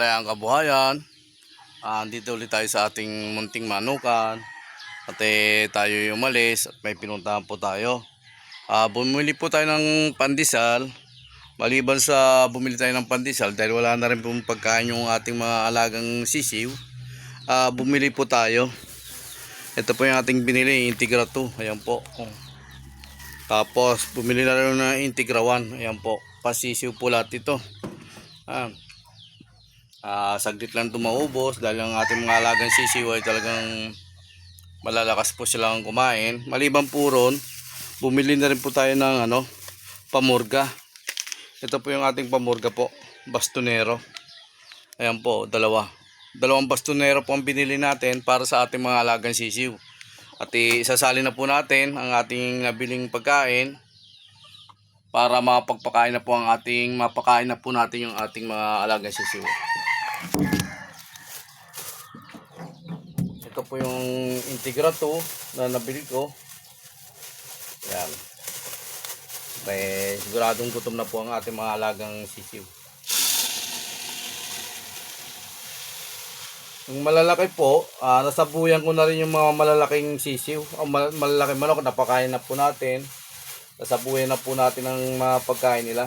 Malayang kabuhayan. Dito ulit tayo sa ating munting manukan. At tayo umalis at may pinuntahan po tayo. Bumili po tayo ng pandesal. Maliban sa bumili tayo ng pandesal, dahil wala na rin pong pagkain yung ating mga alagang sisiw, bumili po tayo. Ito po yung ating binili, Integra 2. Ayan po. Tapos bumili na rin ng Integra 1. Ayan po. Pasisiw po lahat ito. Saglit lang ito maubos dahil ang ating mga alagang sisiw ay talagang malalakas po silang kumain. Maliban po ron, bumili na rin po tayo ng pamurga. Ito po yung ating pamurga po, bastonero. Ayan po, dalawang bastonero po ang binili natin para sa ating mga alagang sisiw. At isasali na po natin ang ating nabiling pagkain para mapagpakain na po mapakain na po natin yung ating mga alagang sisiw. Ito po yung Integra 2 na nabili ko. Ayan. May siguradong gutom na po ang ating mga alagang sisiw. Yung malalaki po, nasabuyan ko na rin yung mga malalaking sisiw. Malalaking manok, napakain na po natin. Nasabuyan na po natin ang mga pagkain nila.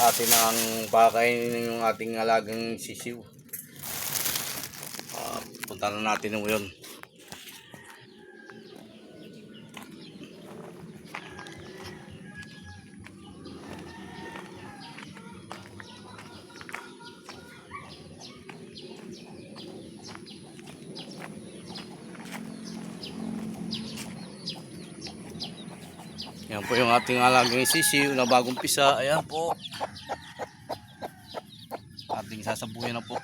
Atin ang pakainin yung ating alagang sisiw. Punta na natin yun. Yan po yung ating alagang sisiw na bagong pisa. Ayan po. Ating sasabuhin na po.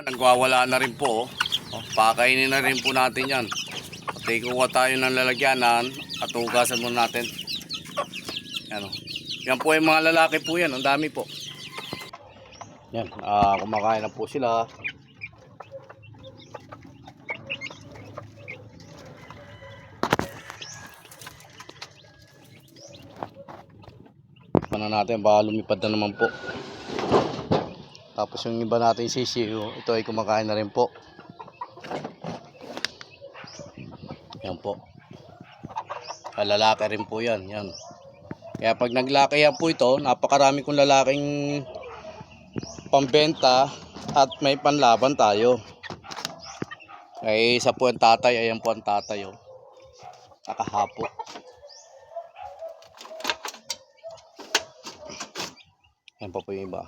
Nagwawala na rin po. Pakainin na rin po natin yan. At kuha tayo ng lalagyanan at hugasan muna natin. Yan po yung mga lalaki po yan. Ang dami po. Yan. Kumakain na po sila. Paano natin? Baka lumipad na naman po. Tapos yung iba natin sisiw, ito ay kumakain na rin po. Yan po. Lalaki rin po yan. Yan. Kaya pag naglaki yan po ito, napakarami kong lalaking pambenta at may panlaban tayo. Ay isa po ang tatay, ayan po ang tatay. Nakahapo. Yan po yung iba.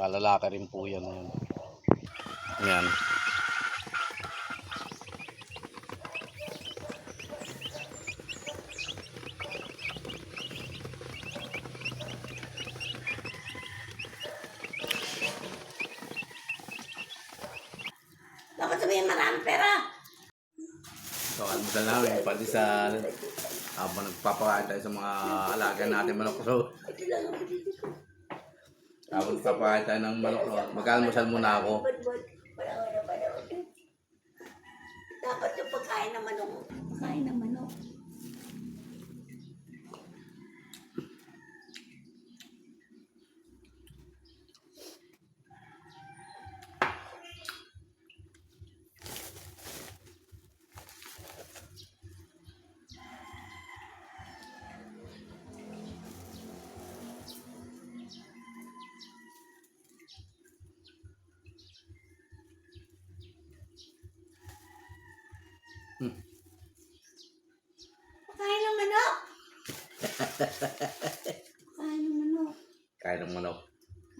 Mga lalaki rin po yan. Yan. Dapat sabihin maraming pera. So, almusal namin, pandesal. Habang nagpapakain tayo sa mga alaga natin manok. So, habang nagpapakain tayo ng manok, mag-almusal muna ako. Dapat yung pagkain ng manok. Pagkain ng manok. Pagkain ng manok. Pagkain ng manok. Kain ng manok.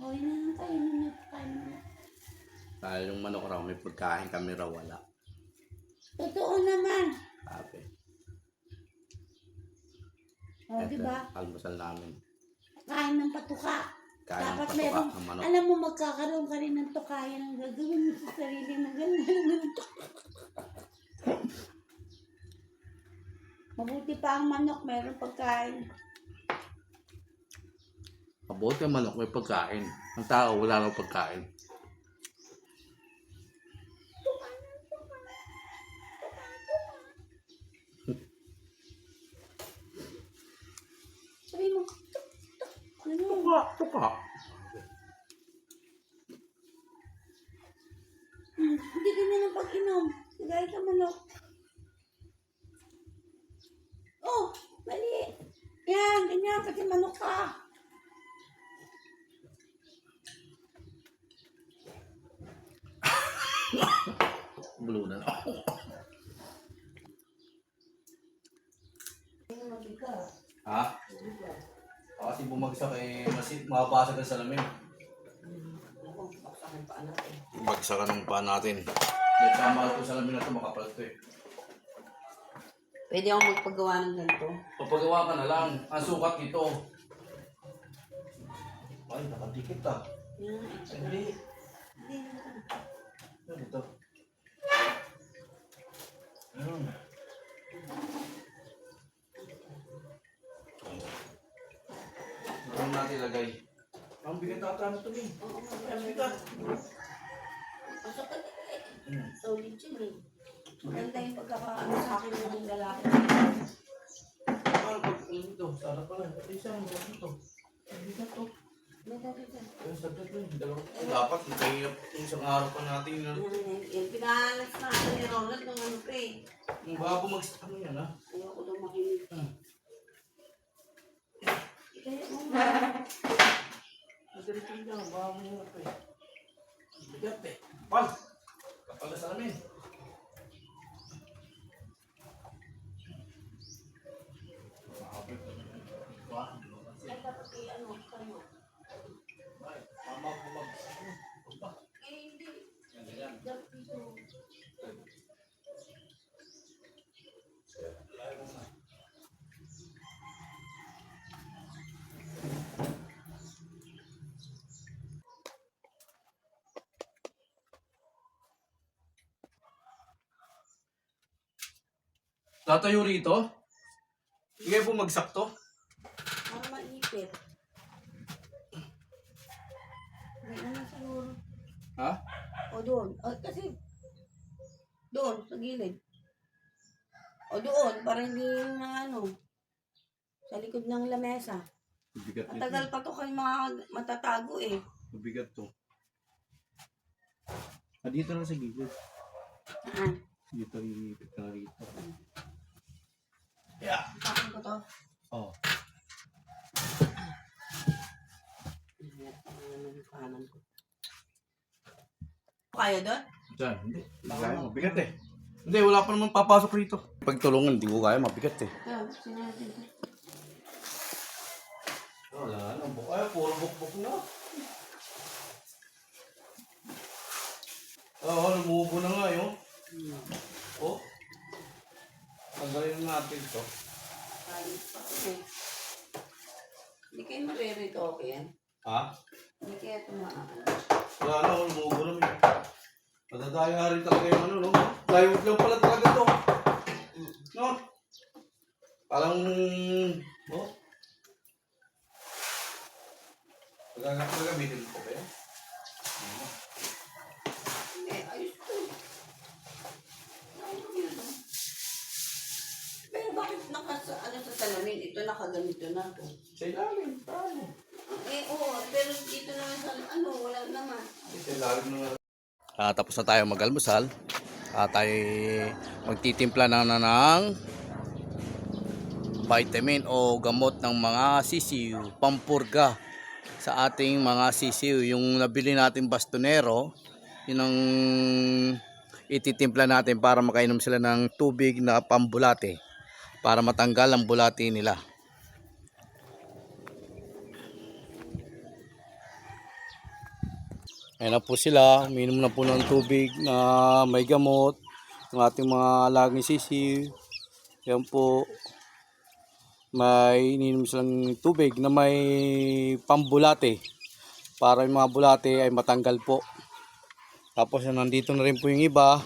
O, yun na. Kain ng manok. manok raw, may pagkain kami raw wala. Totoo naman. Sabi. O, di ba? Almusal namin. Kain ng patuka. Kain ng Dapat patuka meron, ng manok. alam mo, magkakaroon ka rin ng tukayan ang gagawin mo sa sarili mo. Ganun. Mabuti pa ang manok, meron pagkain. Mabuti ang manok, may pagkain. Ang tao, wala raw pagkain. Sabi mo, ano? Tuka. Hindi ganyan ang pag-inom. Gaya ka manok. Oh, mali. Yan, ganyan, kasi manok ka. Bulunan. Ha? Kasi bumagsak mabasag ang salamin. Bagsakan ng paa natin. May tama ito salamin na ito, makapal ito eh. Pwede ako magpagawa ng ganito. Papagawa ka na lang. Ang sukat ito. Ay, nakadikit ah. Hindi. Ano ito? Ayun. Ano natin ilagay? Ang bigat ata na ito eh. Ang bigat. Solid yun eh. Maganda yung pagkakaano sa akin ng lalaki. Ano pag alam ito? Sana pala. Ito isa ang bigat ito. Ang bigat ito. Yung saglit lang. Dapat nakahirap yung isang araw pa natin. Yung pinahalas na ako ni Ronald ng ano pa eh. Baka bumagsak ano yan ha? Ayoko daw makinig. Kaya mo Nagdalito lang. Baka mahirap eh. Ang bigat eh. Kapal! Kapal na salamin. dapat kay ano, kayo. Mama bumagsak. Eh hindi. Yan. Dapat dito. Tatayo rito? Hindi kayo bumagsak to? Para maipit. May ano siguro. Ha? O doon. O kasi doon, sa gilid. O doon, para hindi na ano. Sa likod ng lamesa. Mabigat Matagal pa to kayo matatago eh. Mabigat to. Dito lang sa gilid. Dito iipit ka rito. Yeah. Takin ko to. Oh. Kaya doon? Diyan, hindi. Hindi kaya, mabigat eh. Hindi, wala pa naman papasok rito. Pagtulungan, hindi ko kaya, mabigat eh. Kaya, sinabi ko. Wala na, ay, puro bukbuk na. Oo, lumubo na nga yun. Oh. Tanggalin natin ito. Ayos pa ko eh. Hindi kayo marerito okay yan. Ha? Hindi kaya tumaan. Wala na, lumubo na yun. Madadaya rin talaga yung ano, no? Plywood lang pala talaga to. No? Parang, oh. Gagamitin ko ba yan? Ayos ko. Ayos yun. Pero bakit ano sa salamin? Ito nakaganito na to. Sa ilalim, paano? Oo, pero dito naman sa ano, wala naman. Sa ilalim na nga. Tapos na tayo mag-almusal. Tayo magtitimpla na ng vitamin o gamot ng mga sisiw, pampurga sa ating mga sisiw. Yung nabili natin bastonero, yun ang ititimpla natin para makainom sila ng tubig na pambulate para matanggal ang bulate nila. Ayan na po sila, uminom na po ng tubig na may gamot ng ating mga alagang sisiw. Ayan po, may ininom silang tubig na may pambulate para yung mga bulate ay matanggal po. Tapos nandito na rin po yung iba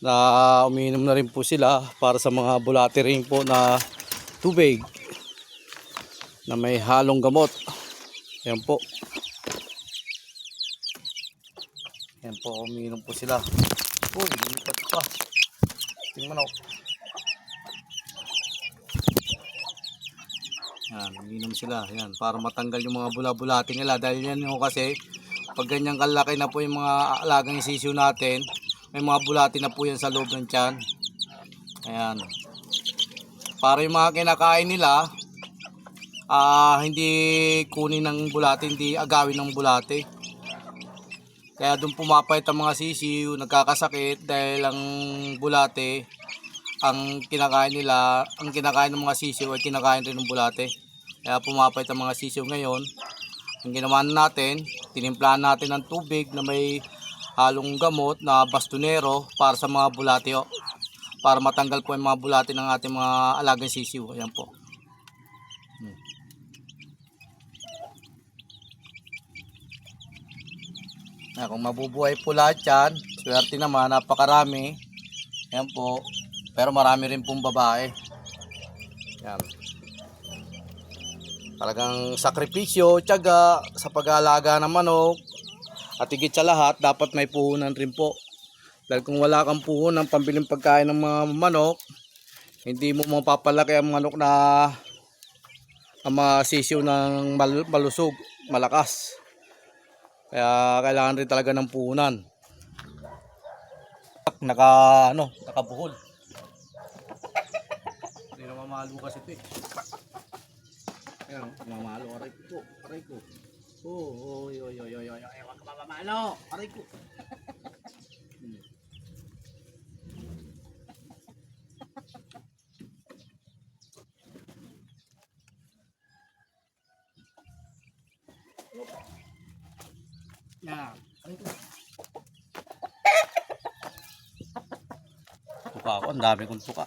na umiinom na rin po sila para sa mga bulate rin po na tubig na may halong gamot. Ayan po. Ayan po, umiinom po sila. Uy, lipat pa. Tingnan mo. Yan, umiinom sila. Yan, para matanggal yung mga bula-bulati nila. Dahil yan yung kasi, pag ganyan kalaki na po yung mga alagang sisiw natin, may mga bulati na po yan sa loob ng tiyan. Ayan. Para yung mga kinakain nila, hindi kunin ng bulati, hindi agawin ng bulati. Kaya doon pumapait ang mga sisiw, nagkakasakit dahil ang bulate, ang kinakain nila, ang kinakain ng mga sisiw ay kinakain rin ng bulate. Kaya pumapait ang mga sisiw ngayon. Ang ginawa natin, tinimplahan natin ng tubig na may halong gamot na bastonero para sa mga bulate. Para matanggal po yung mga bulate ng ating mga alagang sisiw. Ayan po. Kung mabubuhay po lahat yan, swerte naman, napakarami. Ayan po. Pero marami rin pong babae. Yan. Talagang sakripisyo, tiyaga sa pag-aalaga ng manok. At higit sa lahat, dapat may puhunan rin po. Dahil kung wala kang puhunan, pambiling pagkain ng mga manok, hindi mo mapapalaki ang manok na ang mga sisiw ng malusog, malakas. Kaya kailangan rin talaga ng puhunan. Nakabuhol. Hindi na mamalo kasi ito eh. Ayan, mamalo. Aray ko. Aray ko. Oy. Huwag ka mamalo. Aray ko. Yan. Aray ko. Tuka ako. Ang dami kong tuka.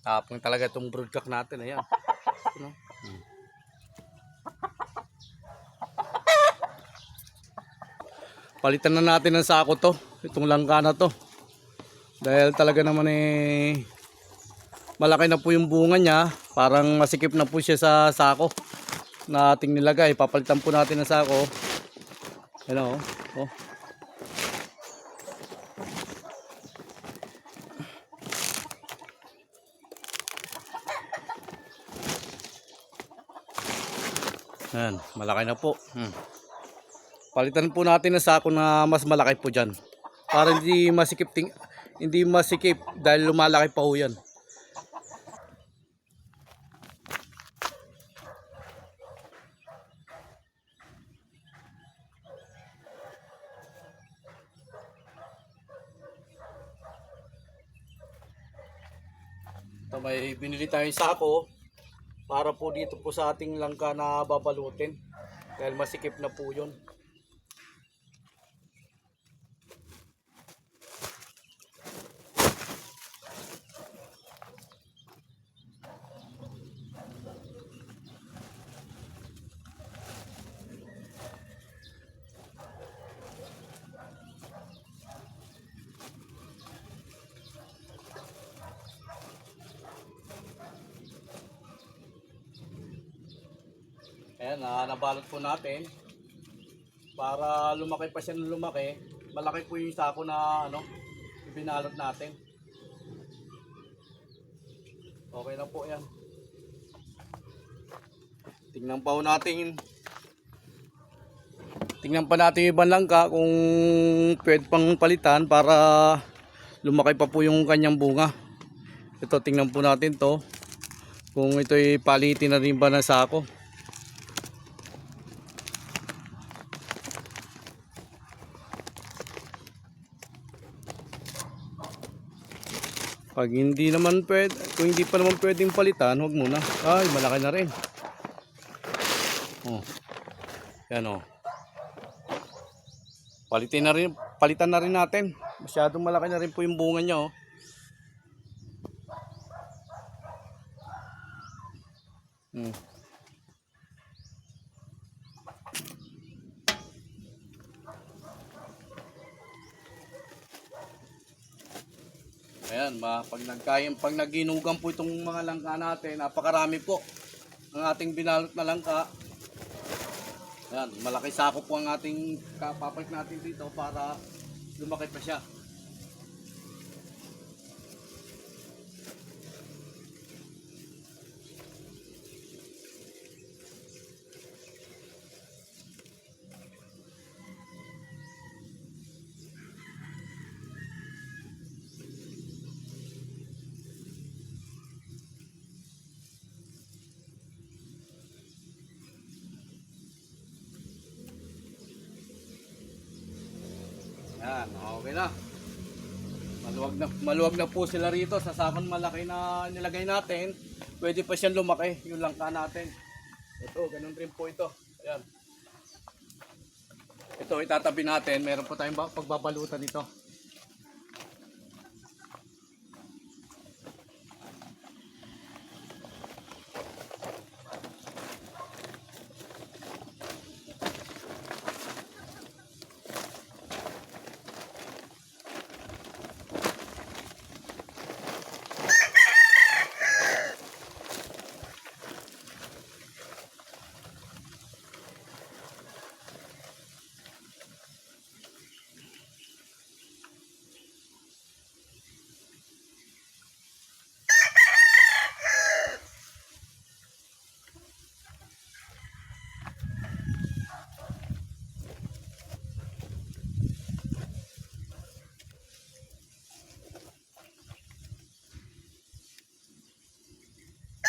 Tapang talaga itong broodcock natin. Ayan. Ano? Palitan na natin ng sako to. Itong langka na to. Dahil talaga naman malaki na po yung bunga niya. Parang masikip na po siya sa sako na ating nilagay. Papalitan po natin ng sako. Ayan o. Oh. Ayan, malaki na po. Palitan po natin ng sako na mas malaki po dyan. Para hindi masikip dahil lumalaki pa po yan. Ito, may binili tayong sako para po dito po sa ating langka na babalutin. Dahil masikip na po yun. Ayan, nabalot po natin para lumaki pa siya ng lumaki. Malaki po yung sako na ibinalot natin. Okay na po yan. Tingnan pa natin yung ibang langka kung pwede pang palitan para lumaki pa po yung kanyang bunga. Ito, tingnan po natin to kung ito'y palitin na rin ba ng sako. Pag hindi naman pwede, kung hindi pa naman pwedeng palitan, huwag muna. Ay, malaki na rin. Oh. Yan oh. Palitan na rin natin. Masyadong malaki na rin po yung bunga niya, oh. Hmm. Ayan, pag naginugan po itong mga langka natin, napakarami po ang ating binalot na langka. Ayan, malaki sako po ang ating papalit natin dito para lumaki pa siya. Ayan, okay na. Maluwag na po sila rito sa sakong malaki na nilagay natin. Pwede pa siyang lumaki yung langka natin. Ito, ganun rin po ito. Ayan. Ito, itatabi natin. Meron po tayong pagbabalutan nito.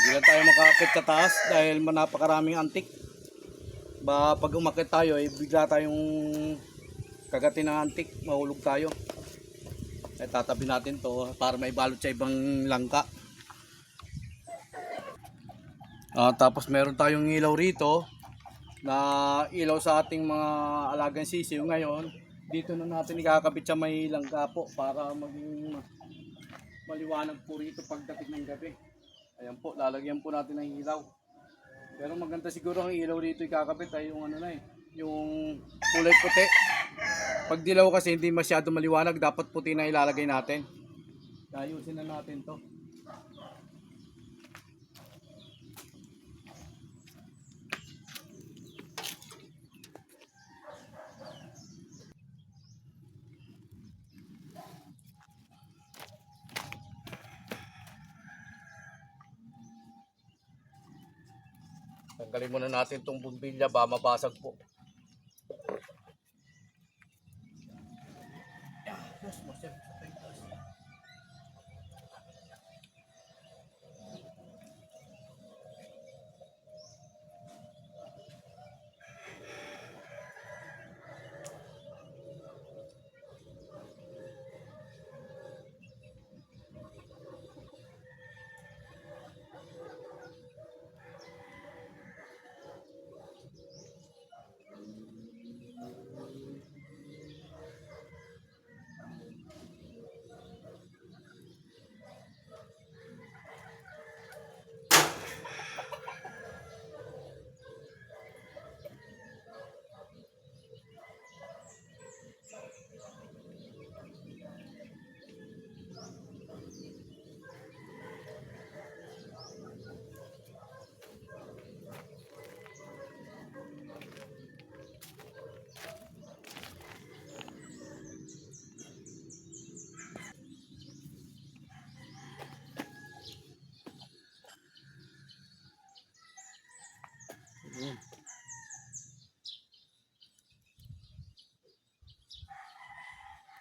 Hindi lang tayo makakakit sa taas dahil napakaraming antik. Pag umakit tayo, bigla tayong kagatin ng antik, mahulog tayo. Tatabi natin to para may balot sa ibang langka. Tapos meron tayong ilaw rito na ilaw sa ating mga alagang sisiw ngayon. Dito na natin ikakabit sa may langka po para maging maliwanag po rito pagdating ng gabi. Ayan po, lalagyan po natin ng ilaw. Pero maganda siguro ang ilaw dito ikakabit ay yung yung kulay puti. Pag dilaw kasi hindi masyado maliwanag, dapat puti na ilalagay natin. Ayusin na natin to. Tanggalin muna natin itong bumbilya, ba mabasag po.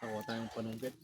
Tawa tayong panunggit.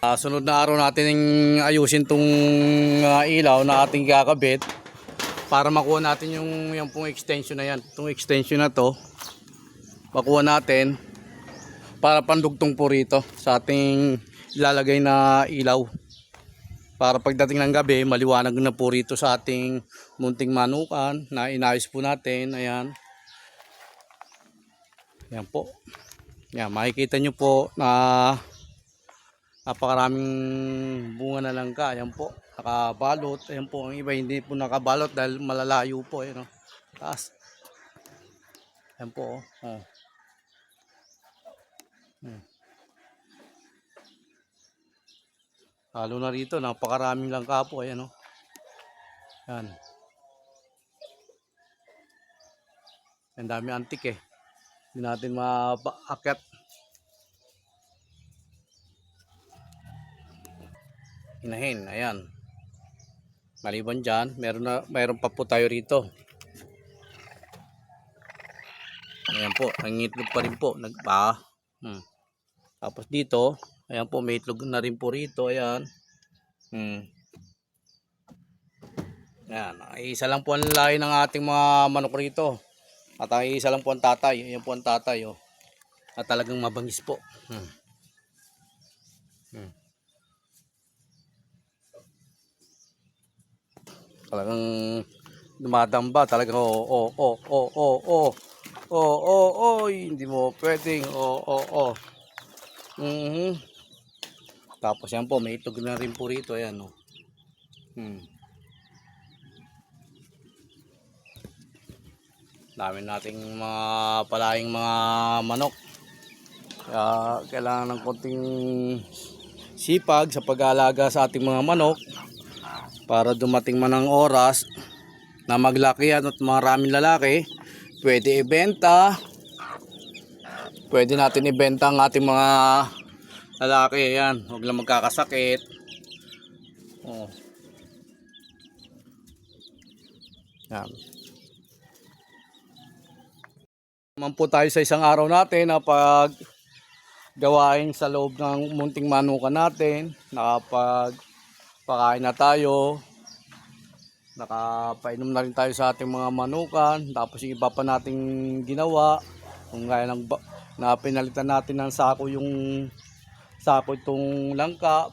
Sunod na araw natin ayusin tong ilaw na ating kakabit para makuha natin yung pong extension na yan. Itong extension na to, makuha natin para pandugtong po rito sa ating ilalagay na ilaw. Para pagdating ng gabi, maliwanag na po rito sa ating munting manukan na inayos po natin. Ayan. Ayan po. Ayan, makikita nyo po na napakaraming bunga na langka. Ayan po, nakabalot. Ayan po, ang iba hindi po nakabalot dahil malalayo po. Ayan o, taas. Ayan po. Oh. Lalo na rito, napakaraming langka po. Ayan o. Ayan. Ang dami antik eh. Hindi natin maakyat. Inahin, ayan. Maliban dyan, mayroon pa po tayo rito. Ayan po, nangitlog pa rin po. Tapos dito, ayan po, may itlog na rin po rito. Ayan. Ayan, isa lang po ang lahi ng ating mga manok rito. At ang isa lang po ang tatay. Ayan po ang tatay. Oh. At talagang mabangis po. Talagang dumadamba. Talagang hindi mo pwedeng. Tapos yan po, may itlog na rin po rito. Ayan. Dami nating mga palaying mga manok. Kaya kailangan ng konting sipag sa pag-aalaga sa ating mga manok para dumating man ang oras na maglaki yan at maraming lalaki, pwede ibenta. Pwede natin ibenta ang ating mga lalaki. Ayan, huwag lang magkakasakit. Yan. Naman po tayo sa isang araw natin na gawain sa loob ng munting manukan natin. Nakapagpakain na tayo. Nakapainom na rin tayo sa ating mga manukan. Tapos yung iba pa nating ginawa. Kung gaya ng na pinalitan natin ng sako itong langka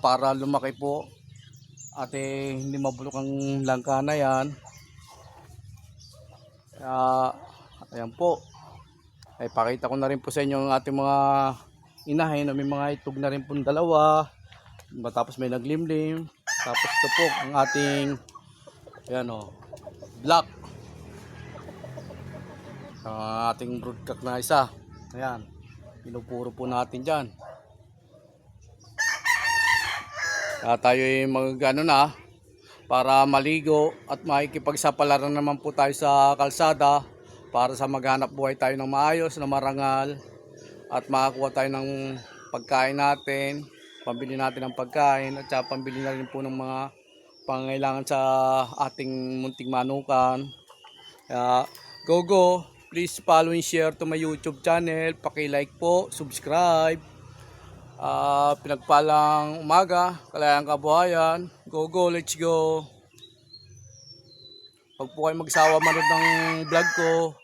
para lumaki po. At hindi mabulok ang langka na yan. Ayan po. Ay pakita ko na rin po sa inyo ang ating mga inahin na may mga itlog na rin po dalawa. Tapos may naglimlim. Tapos ito po ang ating ayan o, black. Ang ating broodcock na isa. Ayan. Pinupuro po natin dyan. Tayo ay na para maligo at makikipagsapalaran naman po tayo sa kalsada para sa maghanap buhay tayo ng maayos na marangal at makakuha tayo ng pagkain natin, pambili natin ng pagkain at saka pambili na rin po ng mga pangangailangan sa ating munting manukan. Go! Please follow and share to my YouTube channel. Paki-like po, subscribe. Pinagpalang umaga, kalayang kabuhayan. Go, let's go. Huwag po kayo magsawa manood ng vlog ko.